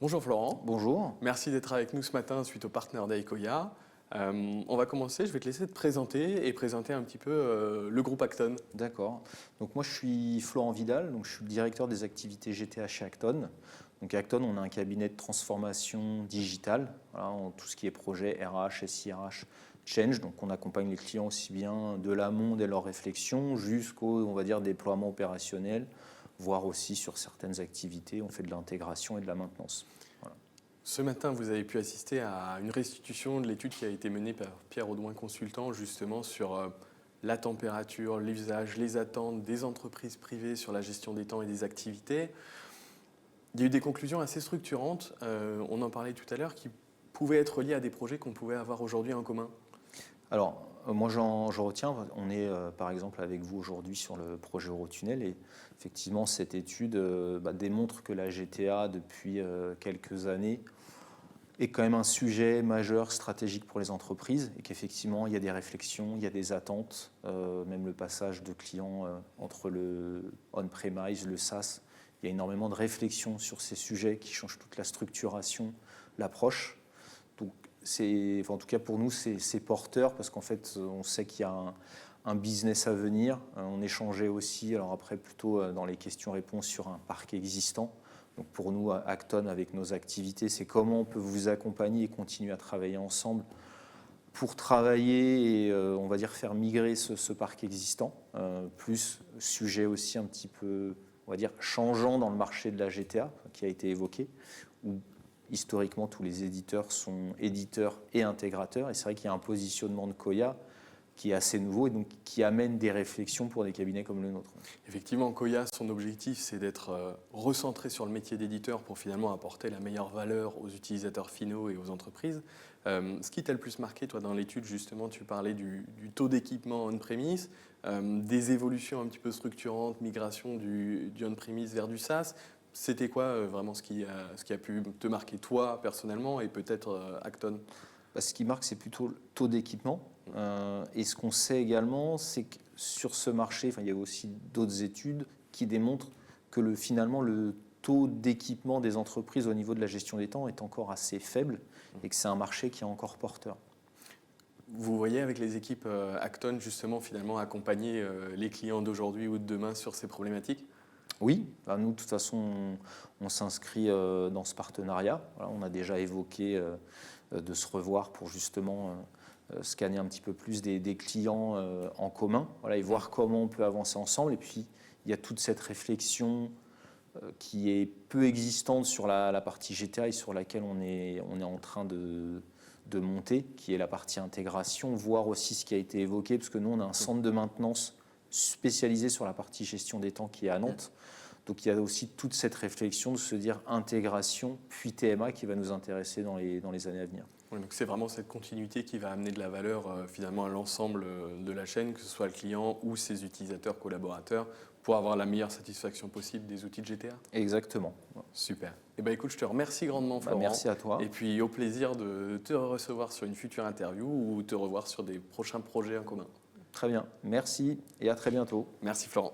Bonjour Florent, Bonjour. merci d'être avec nous ce matin suite au Partner Day Koya. On va commencer, je vais te laisser te présenter et présenter un petit peu le groupe Acton. D'accord. Donc moi je suis Florent Vidal, donc je suis le directeur des activités GTA chez Acton. Donc Acton, on a un cabinet de transformation digitale, voilà, en tout ce qui est projet RH, SIRH, Change. Donc on accompagne les clients aussi bien de l'amont dès leur réflexion jusqu'au, on va dire, déploiement opérationnel, voire aussi sur certaines activités, on fait de l'intégration et de la maintenance. Voilà. Ce matin, vous avez pu assister à une restitution de l'étude qui a été menée par Pierre Audouin Consultant justement sur la température, l'usage, les attentes des entreprises privées sur la gestion des temps et des activités. Il y a eu des conclusions assez structurantes, on en parlait tout à l'heure, qui pouvaient être liées à des projets qu'on pouvait avoir aujourd'hui en commun. Alors, moi j'en retiens, on est par exemple avec vous aujourd'hui sur le projet Eurotunnel et effectivement cette étude démontre que la GTA depuis quelques années est quand même un sujet majeur stratégique pour les entreprises et qu'effectivement il y a des réflexions, il y a des attentes, même le passage de clients entre le on-premise, le SaaS, il y a énormément de réflexions sur ces sujets qui changent toute la structuration, l'approche. Donc, en tout cas pour nous, c'est porteur parce qu'en fait, on sait qu'il y a un business à venir. On échangeait aussi, alors après plutôt dans les questions-réponses sur un parc existant. Donc pour nous, à Acton, avec nos activités, c'est comment on peut vous accompagner et continuer à travailler ensemble pour travailler et on va dire faire migrer ce parc existant. Plus sujet aussi un petit peu, on va dire, changeant dans le marché de la GTA qui a été évoqué, où historiquement, tous les éditeurs sont éditeurs et intégrateurs. Et c'est vrai qu'il y a un positionnement de Koya qui est assez nouveau et donc qui amène des réflexions pour des cabinets comme le nôtre. Effectivement, Koya, son objectif, c'est d'être recentré sur le métier d'éditeur pour finalement apporter la meilleure valeur aux utilisateurs finaux et aux entreprises. Ce qui t'a le plus marqué, toi, dans l'étude, justement, tu parlais du taux d'équipement on-premise, des évolutions un petit peu structurantes, migration du on-premise vers du SaaS. C'était quoi vraiment ce qui a pu te marquer toi personnellement et peut-être Acton? Ce qui marque, c'est plutôt le taux d'équipement. Et ce qu'on sait également, c'est que sur ce marché, il y a aussi d'autres études qui démontrent que finalement le taux d'équipement des entreprises au niveau de la gestion des temps est encore assez faible et que c'est un marché qui est encore porteur. Vous voyez avec les équipes Acton justement finalement accompagner les clients d'aujourd'hui ou de demain sur ces problématiques? Oui, nous de toute façon on s'inscrit dans ce partenariat. Voilà, on a déjà évoqué de se revoir pour justement scanner un petit peu plus des clients en commun, voilà, et voir comment on peut avancer ensemble. Et puis il y a toute cette réflexion qui est peu existante sur la partie GTA et sur laquelle on est en train de monter, qui est la partie intégration, voir aussi ce qui a été évoqué, parce que nous on a un centre de maintenance spécialisé sur la partie gestion des temps qui est à Nantes. Donc il y a aussi toute cette réflexion de se dire intégration puis TMA qui va nous intéresser dans les années à venir. Oui, donc c'est vraiment cette continuité qui va amener de la valeur finalement à l'ensemble de la chaîne, que ce soit le client ou ses utilisateurs, collaborateurs, pour avoir la meilleure satisfaction possible des outils de GTA. Exactement. Super. Eh ben, écoute, je te remercie grandement, Florent. Merci à toi. Et puis au plaisir de te recevoir sur une future interview ou te revoir sur des prochains projets en commun. Très bien. Merci et à très bientôt. Merci, Florent.